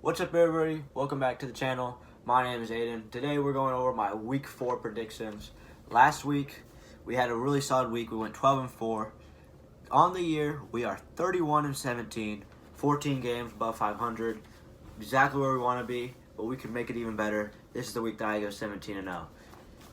What's up, everybody? Welcome back to the channel. My name is Aiden. Today we're going over my week 4 predictions. Last week we had a really solid week. We went 12-4. On the year we are 31-17, 14 games above 500. Exactly where we want to be, but we can make it even better. This is the week that I go 17-0.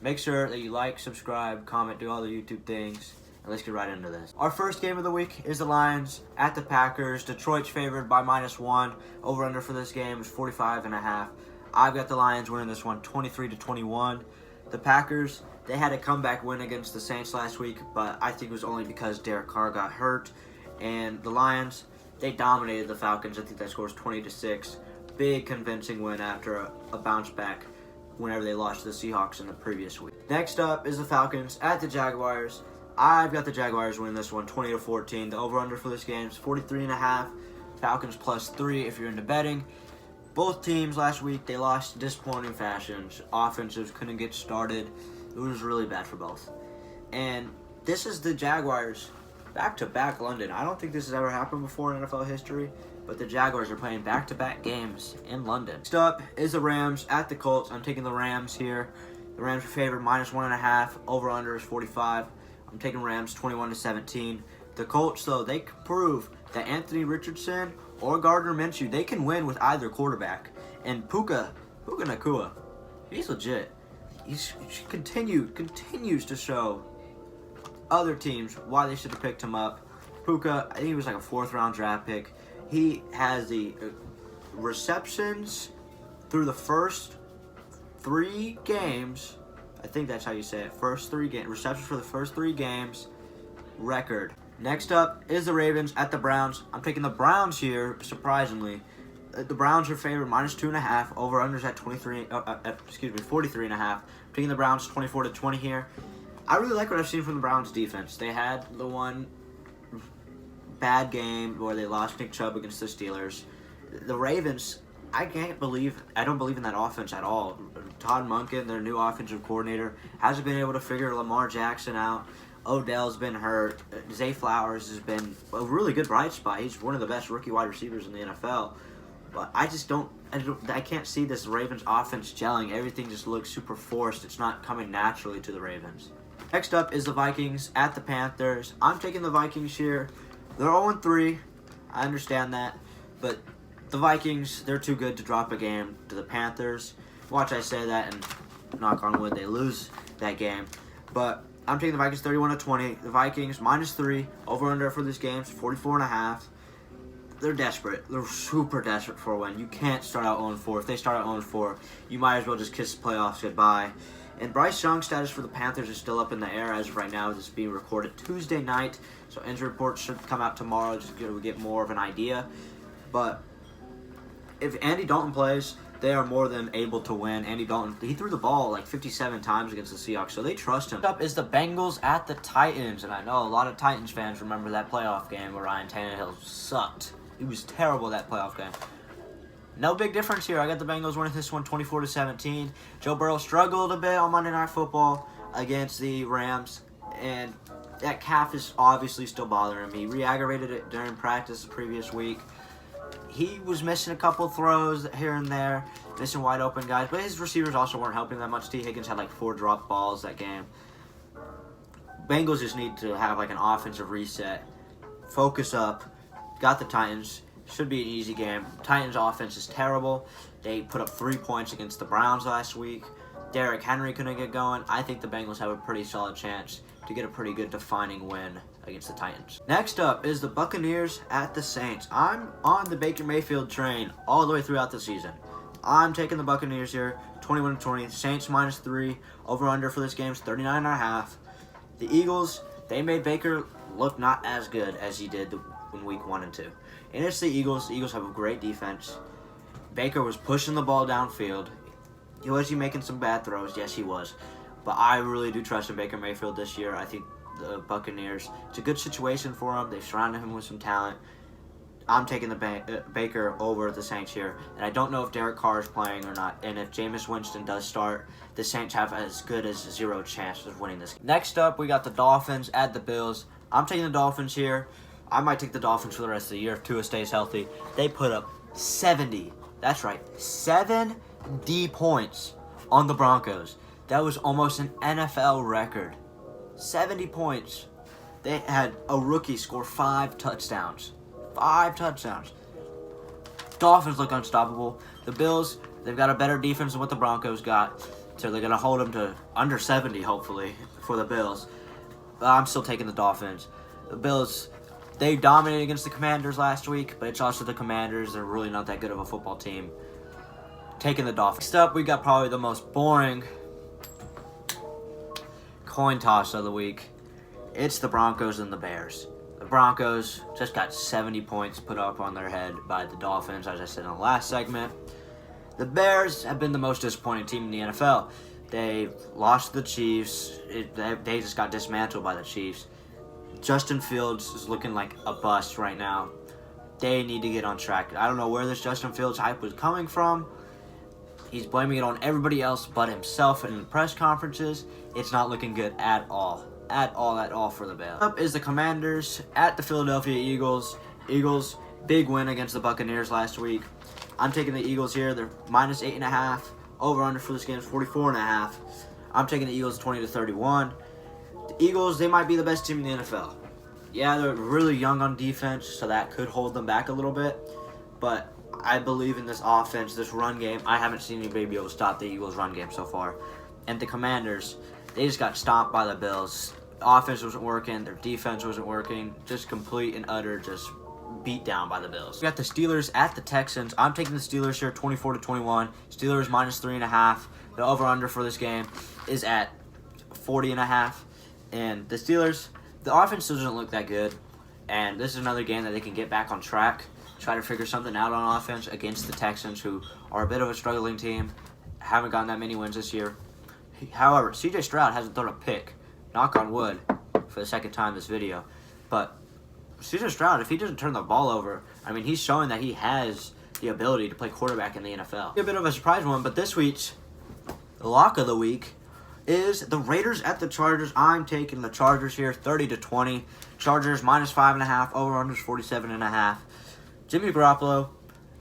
Make sure that you like, subscribe, comment, do all the YouTube things. And let's get right into this. Our first game of the week is the Lions at the Packers. Detroit's favored by -1. Over-under for this game is 45.5. I've got the Lions winning this one 23-21. The Packers, they had a comeback win against the Saints last week, but I think it was only because Derek Carr got hurt. And the Lions, they dominated the Falcons. I think that score was 20-6. Big convincing win after a bounce back whenever they lost to the Seahawks in the previous week. Next up is the Falcons at the Jaguars. I've got the Jaguars winning this one 20-14. The over-under for this game is 43.5. Falcons +3 if you're into betting. Both teams last week, they lost in disappointing fashions. Offensives couldn't get started. It was really bad for both. And this is the Jaguars back-to-back London. I don't think this has ever happened before in NFL history, but the Jaguars are playing back-to-back games in London. Next up is the Rams at the Colts. I'm taking the Rams here. The Rams are favored -1.5. Over-under is 45. I'm taking Rams 21-17. The Colts, though, they can prove that Anthony Richardson or Gardner Minshew, they can win with either quarterback. And Puka Nacua, he's legit. He continues to show other teams why they should have picked him up. Puka, I think he was like a 4th-round draft pick. He has the receptions through the first 3 games. I think that's how you say it. Receptions for the first 3 games record. Next up is the Ravens at the Browns. I'm taking the Browns here, surprisingly. The Browns are favored -2.5. Over-unders at 43.5. I'm taking the Browns 24-20 here. I really like what I've seen from the Browns defense. They had the one bad game where they lost Nick Chubb against the Steelers. The Ravens, I don't believe in that offense at all. Todd Monken, their new offensive coordinator, hasn't been able to figure Lamar Jackson out. Odell's been hurt. Zay Flowers has been a really good bright spot. He's one of the best rookie wide receivers in the NFL. But I can't see this Ravens offense gelling. Everything just looks super forced. It's not coming naturally to the Ravens. Next up is the Vikings at the Panthers. I'm taking the Vikings here. They're 0-3. I understand that. But the Vikings, they're too good to drop a game to the Panthers. Watch I say that and knock on wood, they lose that game. But I'm taking the Vikings 31-20. The Vikings -3. Over-under for this game is 44.5. They're desperate. They're super desperate for a win. You can't start out 0-4. If they start out 0-4, you might as well just kiss the playoffs goodbye. And Bryce Young's status for the Panthers is still up in the air as of right now. This is being recorded Tuesday night. So injury reports should come out tomorrow just to get more of an idea. But if Andy Dalton plays, they are more than able to win. Andy Dalton, he threw the ball like 57 times against the Seahawks, so they trust him. Next up is the Bengals at the Titans, and I know a lot of Titans fans remember that playoff game where Ryan Tannehill sucked. He was terrible that playoff game. No big difference here. I got the Bengals winning this one 24-17. Joe Burrow struggled a bit on Monday Night Football against the Rams, and that calf is obviously still bothering him. He re-aggravated it during practice the previous week. He was missing a couple throws here and there, missing wide open guys, but his receivers also weren't helping that much. T. Higgins had like 4 dropped balls that game. Bengals just need to have like an offensive reset. Focus up. Got the Titans. Should be an easy game. Titans offense is terrible. They put up 3 points against the Browns last week. Derrick Henry couldn't get going. I think the Bengals have a pretty solid chance to get a pretty good defining win against the Titans. Next up is the Buccaneers at the Saints. I'm on the Baker Mayfield train all the way throughout the season. I'm taking the Buccaneers here, 21-20. Saints -3. Over-under for this game is 39.5. The Eagles, they made Baker look not as good as he did in week 1 and 2. And it's the Eagles. The Eagles have a great defense. Baker was pushing the ball downfield. Was he making some bad throws? Yes, he was. But I really do trust in Baker Mayfield this year. I think the Buccaneers, it's a good situation for him. They've surrounded him with some talent. I'm taking the Baker over the Saints here. And I don't know if Derek Carr is playing or not. And if Jameis Winston does start, the Saints have as good as 0 chance of winning this game. Next up, we got the Dolphins at the Bills. I'm taking the Dolphins here. I might take the Dolphins for the rest of the year if Tua stays healthy. They put up 70 That's right, 70 points on the Broncos. That was almost an NFL record. 70 points. They had a rookie score 5 touchdowns. 5 touchdowns. Dolphins look unstoppable. The Bills, they've got a better defense than what the Broncos got. So they're going to hold them to under 70, hopefully, for the Bills. But I'm still taking the Dolphins. The Bills, they dominated against the Commanders last week, but it's also the Commanders. They're really not that good of a football team. Taking the Dolphins. Next up, we got probably the most boring coin toss of the week. It's the Broncos and the Bears. The Broncos just got 70 points put up on their head by the Dolphins, as I said in the last segment. The Bears have been the most disappointing team in the NFL. They lost to the Chiefs. They just got dismantled by the Chiefs. Justin Fields is looking like a bust right now. They need to get on track. I don't know where this Justin Fields hype was coming from. He's blaming it on everybody else but himself in the press conferences. It's not looking good at all. At all for the Bears. Up is the Commanders at the Philadelphia Eagles. Eagles, big win against the Buccaneers last week. I'm taking the Eagles here. They're minus 8.5. Over-under for this game is 44.5. I'm taking the Eagles 20-31. The Eagles, they might be the best team in the NFL. Yeah, they're really young on defense, so that could hold them back a little bit. But I believe in this offense, this run game. I haven't seen anybody be able to stop the Eagles' run game so far. And the Commanders, they just got stomped by the Bills. Offense wasn't working. Their defense wasn't working. Just complete and utter just beat down by the Bills. We got the Steelers at the Texans. I'm taking the Steelers here 24-21. Steelers minus 3.5. The over-under for this game is at 40.5. And the Steelers, the offense doesn't look that good. And this is another game that they can get back on track. Try to figure something out on offense against the Texans, who are a bit of a struggling team. Haven't gotten that many wins this year. However, C.J. Stroud hasn't thrown a pick. Knock on wood for the second time this video. But C.J. Stroud, if he doesn't turn the ball over, I mean, he's showing that he has the ability to play quarterback in the NFL. A bit of a surprise one, but this week's lock of the week is the Raiders at the Chargers. I'm taking the Chargers here 30-20. Chargers minus 5.5. Over-under is 47.5. Jimmy Garoppolo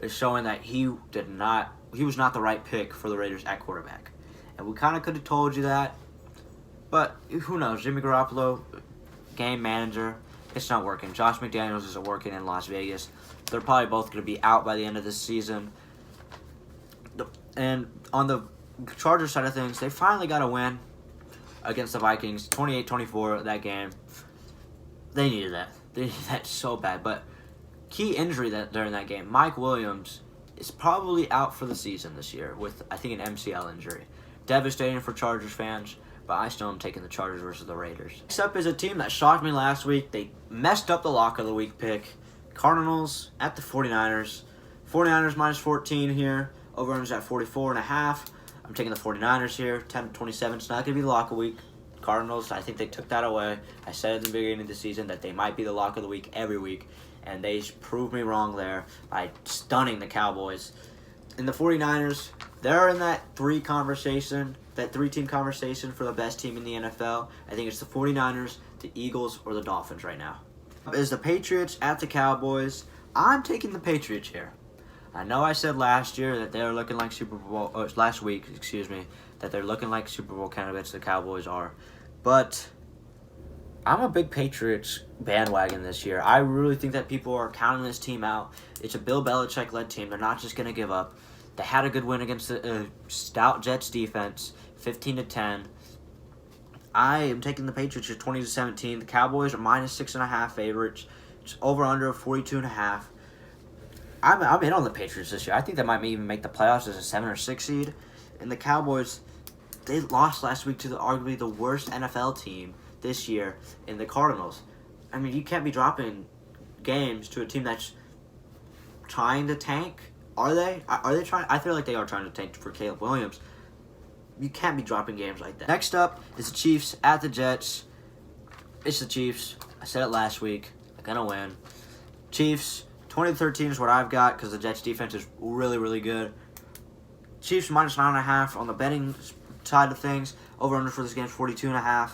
is showing that he was not the right pick for the Raiders at quarterback. And we kind of could have told you that. But who knows? Jimmy Garoppolo, game manager, it's not working. Josh McDaniels isn't working in Las Vegas. They're probably both going to be out by the end of this season. And on the Chargers side of things, they finally got a win against the Vikings, 28-24 that game. They needed that. They needed that so bad. But key injury during that game, Mike Williams is probably out for the season this year with, I think, an MCL injury. Devastating for Chargers fans. But I still am taking the Chargers versus the Raiders. Next up is a team that shocked me last week. They messed up the lock of the week pick. Cardinals at the 49ers. 49ers minus 14 here. Over-under at 44.5. I'm taking the 49ers here. 10-27. It's not going to be the lock of the week. Cardinals, I think they took that away. I said at the beginning of the season that they might be the lock of the week every week. And they proved me wrong there by stunning the Cowboys. And the 49ers, they're in that three-team conversation for the best team in the NFL. I think it's the 49ers, the Eagles, or the Dolphins right now. Is the Patriots at the Cowboys. I'm taking the Patriots here. I know I said last week, that they're looking like Super Bowl candidates, the Cowboys are. But I'm a big Patriots bandwagon this year. I really think that people are counting this team out. It's a Bill Belichick-led team. They're not just going to give up. They had a good win against the stout Jets defense, 15-10. I am taking the Patriots here 20-17. The Cowboys are minus 6.5 favorites. It's over/under of 42.5. I'm in on the Patriots this year. I think they might even make the playoffs as a 7 or 6 seed. And the Cowboys, they lost last week to arguably the worst NFL team this year in the Cardinals. I mean, you can't be dropping games to a team that's trying to tank. Are they? Are they trying? I feel like they are trying to tank for Caleb Williams. You can't be dropping games like that. Next up is the Chiefs at the Jets. It's the Chiefs. I said it last week. They're going to win. Chiefs, 20-13 is what I've got because the Jets defense is really, really good. Chiefs minus 9.5 on the betting side of things. Over-under for this game is 42.5.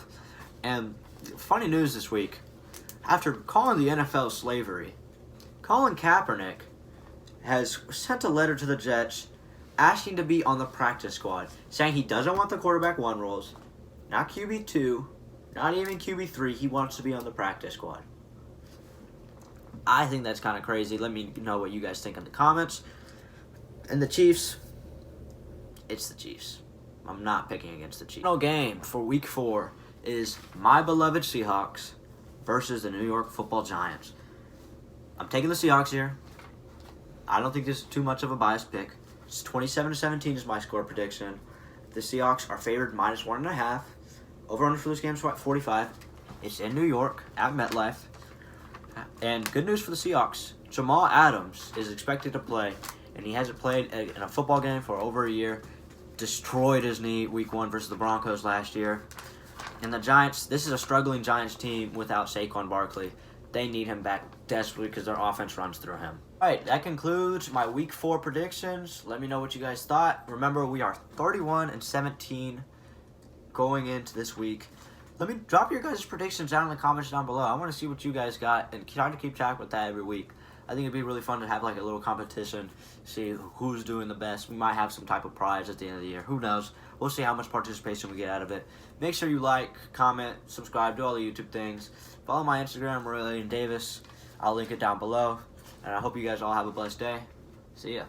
And funny news this week. After calling the NFL slavery, Colin Kaepernick has sent a letter to the Jets asking to be on the practice squad, saying he doesn't want the quarterback 1 roles, not QB2, not even QB3. He wants to be on the practice squad. I think that's kind of crazy. Let me know what you guys think in the comments. And the Chiefs, it's the Chiefs. I'm not picking against the Chiefs. The final game for Week 4 is my beloved Seahawks versus the New York Football Giants. I'm taking the Seahawks here. I don't think this is too much of a biased pick. It's 27-17 is my score prediction. The Seahawks are favored -1.5. Over-under for this game is 45. It's in New York at MetLife. And good news for the Seahawks. Jamal Adens is expected to play, and he hasn't played in a football game for over a year. Destroyed his knee Week 1 versus the Broncos last year. And the Giants, this is a struggling Giants team without Saquon Barkley. They need him back desperately because their offense runs through him. All right, that concludes my Week 4 predictions. Let me know what you guys thought. Remember, we are 31-17 going into this week. Let me drop your guys' predictions down in the comments down below. I want to see what you guys got and try to keep track with that every week. I think it'd be really fun to have like a little competition, see who's doing the best. We might have some type of prize at the end of the year. Who knows? We'll see how much participation we get out of it. Make sure you like, comment, subscribe, do all the YouTube things. Follow my Instagram, Davis. I'll link it down below. And I hope you guys all have a blessed day. See ya.